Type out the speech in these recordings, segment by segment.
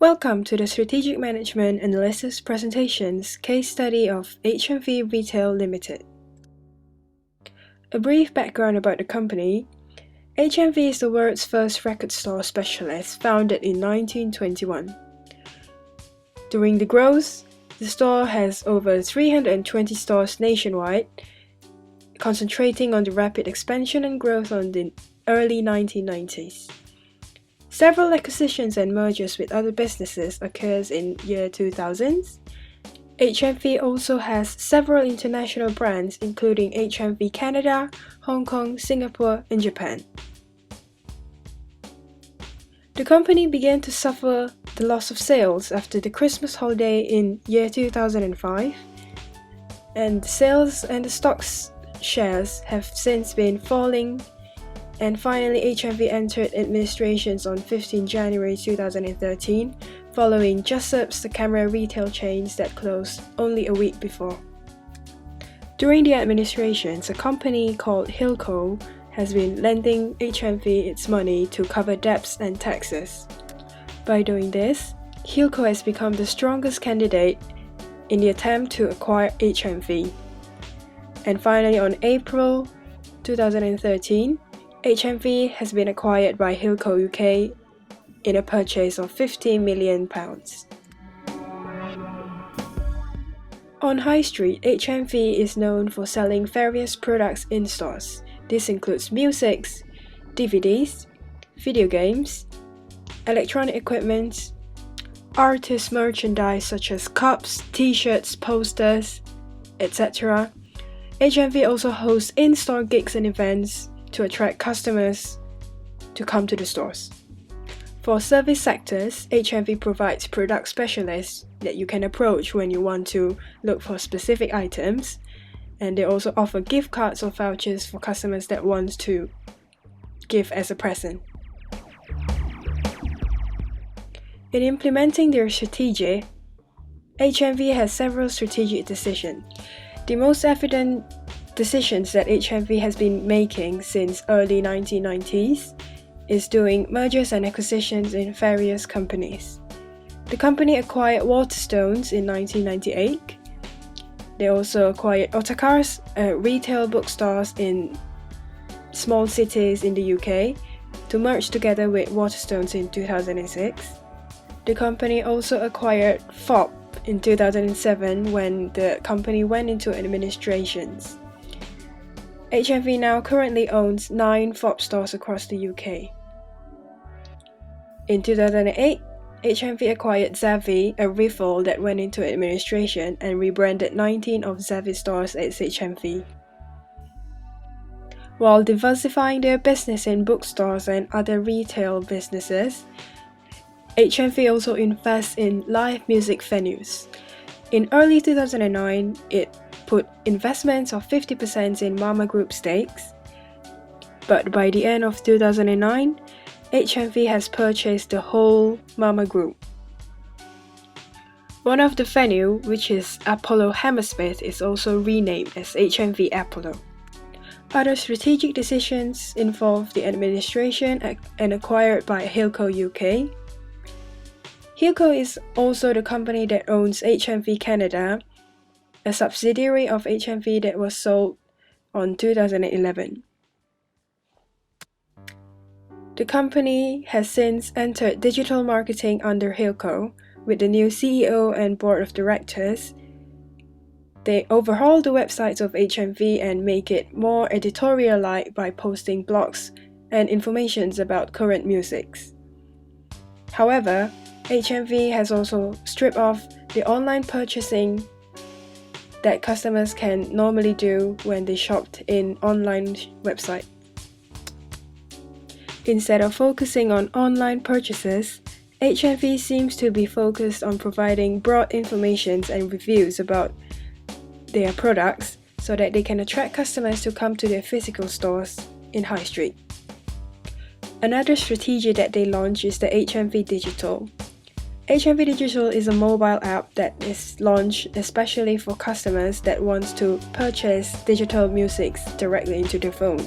Welcome to the Strategic Management Analysis Presentations Case Study of HMV Retail Limited. A brief background about the company. HMV is the world's first record store specialist, founded in 1921. During the growth, the store has over 320 stores nationwide, concentrating on the rapid expansion and growth on the early 1990s. Several acquisitions and mergers with other businesses occurs in year 2000. HMV also has several international brands including HMV Canada, Hong Kong, Singapore, and Japan. The company began to suffer the loss of sales after the Christmas holiday in year 2005, and sales and the stock's shares have since been falling. And finally, HMV entered administrations on 15 January 2013, following Jessops, the camera retail chains that closed only a week before. During the administrations, a company called Hilco has been lending HMV its money to cover debts and taxes. By doing this, Hilco has become the strongest candidate in the attempt to acquire HMV. And finally, on April 2013, HMV has been acquired by Hilco UK in a purchase of £15 million. On High Street, HMV is known for selling various products in stores. This includes music, DVDs, video games, electronic equipment, artist merchandise such as cups, t-shirts, posters, etc. HMV also hosts in-store gigs and events to attract customers to come to the stores. For service sectors, HMV provides product specialists that you can approach when you want to look for specific items, and they also offer gift cards or vouchers for customers that want to give as a present. In implementing their strategy, HMV has several strategic decisions. The most evident decisions that HMV has been making since early 1990s is doing mergers and acquisitions in various companies. The company acquired Waterstones in 1998. They also acquired Otakars, retail bookstores in small cities in the UK, to merge together with Waterstones in 2006. The company also acquired FOB in 2007 when the company went into administrations. HMV now currently owns 9 FOB stores across the UK. In 2008, HMV acquired Zavvi, a rival that went into administration, and rebranded 19 of Zavvi stores as HMV. While diversifying their business in bookstores and other retail businesses, HMV also invests in live music venues. In early 2009, it put investments of 50% in Mama Group stakes, but by the end of 2009, HMV has purchased the whole Mama Group. One of the venues, which is Apollo Hammersmith, is also renamed as HMV Apollo. Other strategic decisions involve the administration and acquired by Hilco UK. Hilco is also the company that owns HMV Canada, a subsidiary of HMV that was sold on 2011. The company has since entered digital marketing under Hilco. With the new CEO and board of directors, they overhaul the websites of HMV and make it more editorial-like by posting blogs and information about current musics. However, HMV has also stripped off the online purchasing that customers can normally do when they shopped in online website. Instead of focusing on online purchases, HMV seems to be focused on providing broad information and reviews about their products so that they can attract customers to come to their physical stores in High Street. Another strategy that they launched is the HMV Digital. HMV Digital is a mobile app that is launched especially for customers that want to purchase digital music directly into their phone.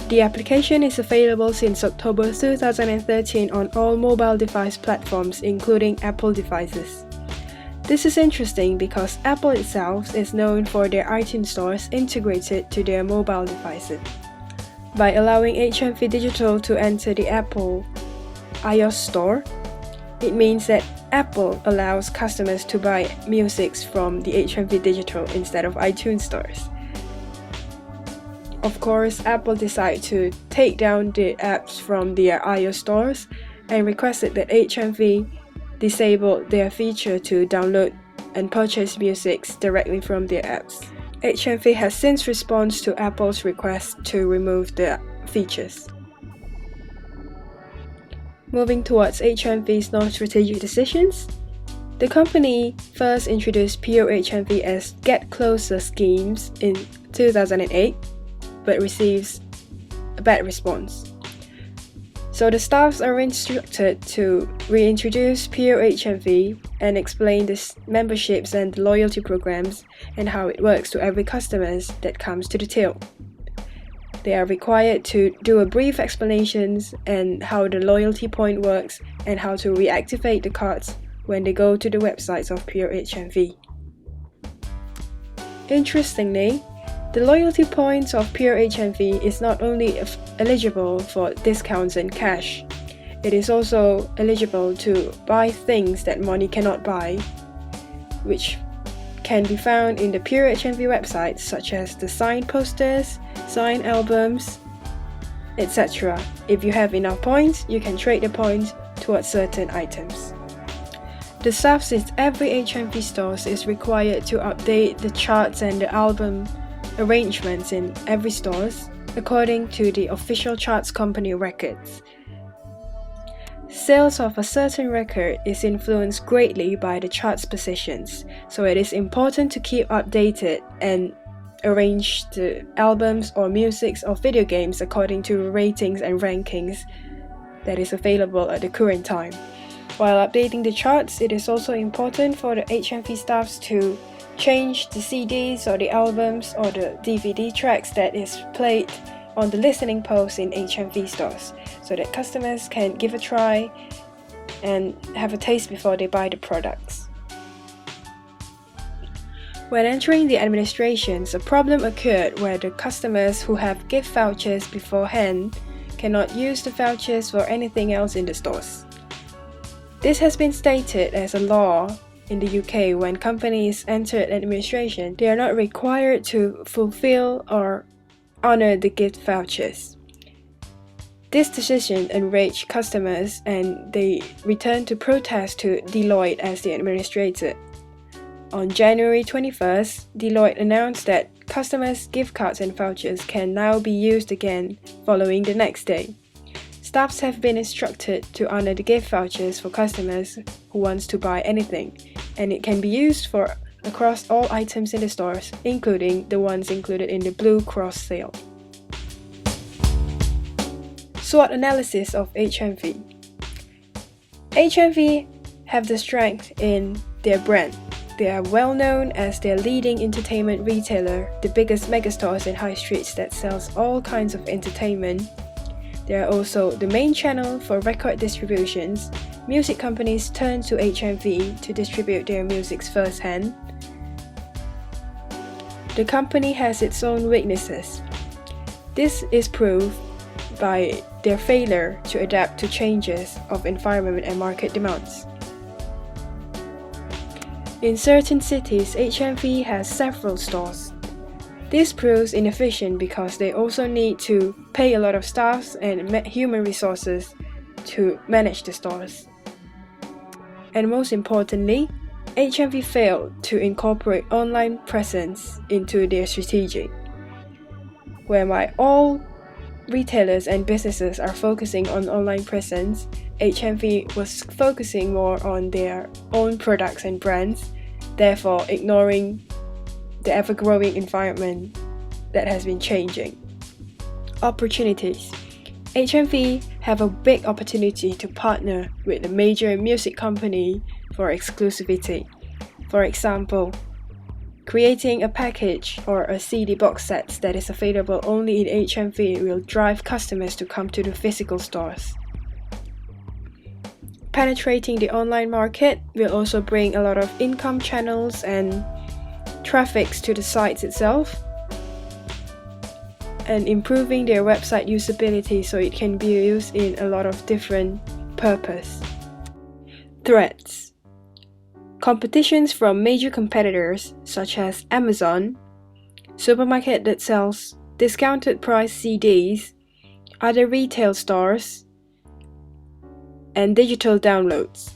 The application is available since October 2013 on all mobile device platforms, including Apple devices. This is interesting because Apple itself is known for their iTunes stores integrated to their mobile devices. By allowing HMV Digital to enter the Apple iOS store, it means that Apple allows customers to buy music from the HMV Digital instead of iTunes stores. Of course, Apple decided to take down the apps from their iOS stores and requested that HMV disable their feature to download and purchase music directly from their apps. HMV has since responded to Apple's request to remove the features. Moving towards HMV's non-strategic decisions, the company first introduced Pure HMV as Get Closer schemes in 2008, but receives a bad response. So the staffs are instructed to reintroduce Pure HMV and explain the memberships and the loyalty programs and how it works to every customer that comes to the till. They are required to do a brief explanations and how the loyalty point works and how to reactivate the cards when they go to the websites of Pure HMV. Interestingly, the loyalty points of Pure HMV is not only eligible for discounts and cash, it is also eligible to buy things that money cannot buy, which can be found in the Pure HMV website, such as the signed posters, signed albums, etc. If you have enough points, you can trade the points towards certain items. The staff since every HMV store is required to update the charts and the album arrangements in every stores according to the official charts company records. Sales of a certain record is influenced greatly by the chart's positions, so it is important to keep updated and arrange the albums or music or video games according to ratings and rankings that is available at the current time. While updating the charts, it is also important for the HMV staffs to change the CDs or the albums or the DVD tracks that is played on the listening post in HMV stores so that customers can give a try and have a taste before they buy the products. When entering the administrations, a problem occurred where the customers who have gift vouchers beforehand cannot use the vouchers for anything else in the stores. This has been stated as a law in the UK. When companies enter administration, they are not required to fulfill or honor the gift vouchers. This decision enraged customers and they returned to protest to Deloitte as the administrator. On January 21st, Deloitte announced that customers' gift cards and vouchers can now be used again following the next day. Staffs have been instructed to honor the gift vouchers for customers who wants to buy anything, and it can be used for across all items in the stores, including the ones included in the Blue Cross sale. SWOT analysis of HMV. HMV have the strength in their brand. They are well known as their leading entertainment retailer, the biggest megastores in high streets that sells all kinds of entertainment. They are also the main channel for record distributions. Music companies turn to HMV to distribute their music firsthand. The company has its own weaknesses. This is proved by their failure to adapt to changes of environment and market demands. In certain cities, HMV has several stores. This proves inefficient because they also need to pay a lot of staff and human resources to manage the stores. And most importantly, HMV failed to incorporate online presence into their strategy, whereby all retailers and businesses are focusing on online presence. HMV was focusing more on their own products and brands, therefore ignoring the ever-growing environment that has been changing. Opportunities. HMV have a big opportunity to partner with a major music company for exclusivity. For example, Creating a package or a CD box set that is available only in HMV will drive customers to come to the physical stores. Penetrating the online market will also bring a lot of income channels and traffics to the sites itself, and improving their website usability so it can be used in a lot of different purposes. Threats. Competitions from major competitors such as Amazon, supermarket that sells discounted price CDs, other retail stores, and digital downloads.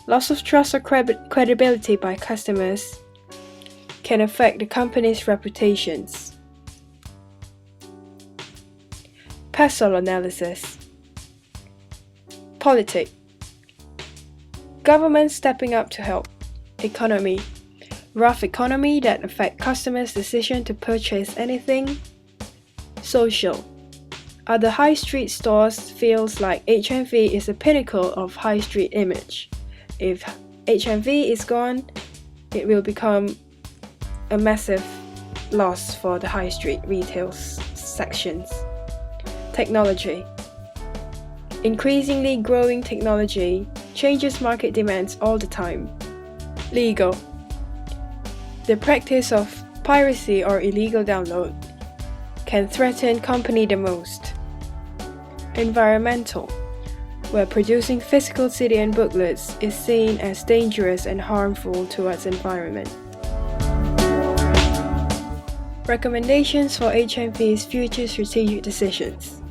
Loss of trust or credibility by customers can affect the company's reputations. Pestle analysis. Politics. Government stepping up to help. Economy. Rough economy that affect customers' decision to purchase anything. Social. Other high street stores feels like HMV is the pinnacle of high street image. If HMV is gone, it will become a massive loss for the high street retail sections. Technology. Increasingly growing technology changes market demands all the time. Legal. The practice of piracy or illegal download can threaten company the most. Environmental, where producing physical CD and booklets is seen as dangerous and harmful towards environment. Recommendations for HMV's future strategic decisions.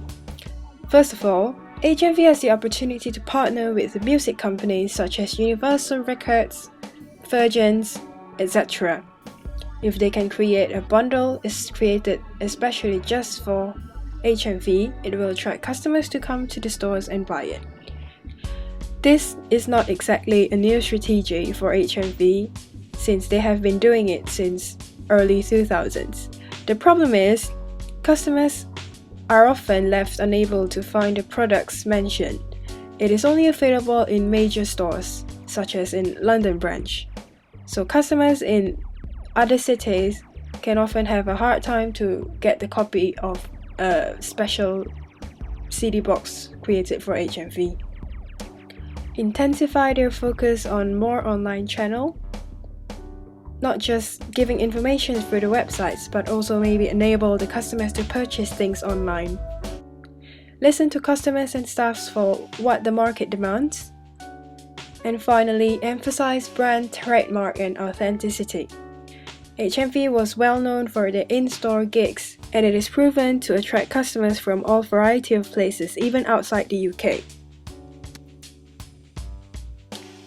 First of all, HMV has the opportunity to partner with music companies such as Universal Records, Virgins, etc. If they can create a bundle is created especially just for HMV, it will attract customers to come to the stores and buy it. This is not exactly a new strategy for HMV since they have been doing it since early 2000s. The problem is, customers are often left unable to find the products mentioned. It is only available in major stores, such as in London branch. So customers in other cities can often have a hard time to get the copy of a special CD box created for HMV. Intensify their focus on more online channel, not just giving information through the websites, but also maybe enable the customers to purchase things online. Listen to customers and staffs for what the market demands. And finally, emphasize brand trademark and authenticity. HMV was well known for their in-store gigs, and it is proven to attract customers from all variety of places, even outside the UK.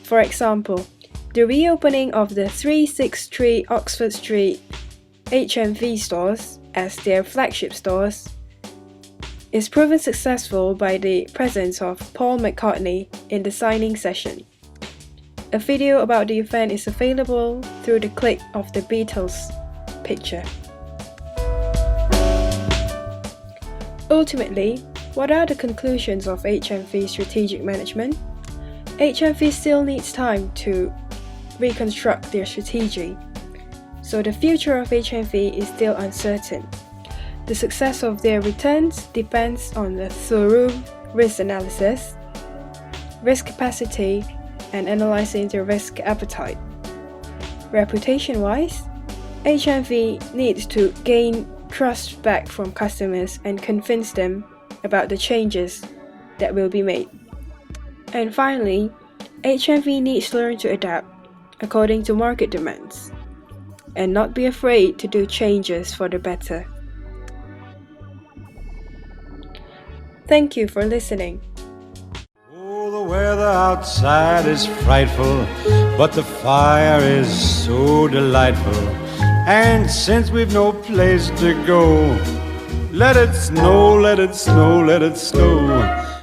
For example, the reopening of the 363 Oxford Street HMV stores as their flagship stores is proven successful by the presence of Paul McCartney in the signing session. A video about the event is available through the click of the Beatles picture. Ultimately, what are the conclusions of HMV strategic management? HMV still needs time to reconstruct their strategy, so the future of HMV is still uncertain. The success of their returns depends on the thorough risk analysis, risk capacity, and analyzing their risk appetite. Reputation-wise, HMV needs to gain trust back from customers and convince them about the changes that will be made. And finally, HMV needs to learn to adapt according to market demands and not be afraid to do changes for the better. Thank you for listening. Oh, the weather outside is frightful, but the fire is so delightful. And since we've no place to go, let it snow, let it snow, let it snow.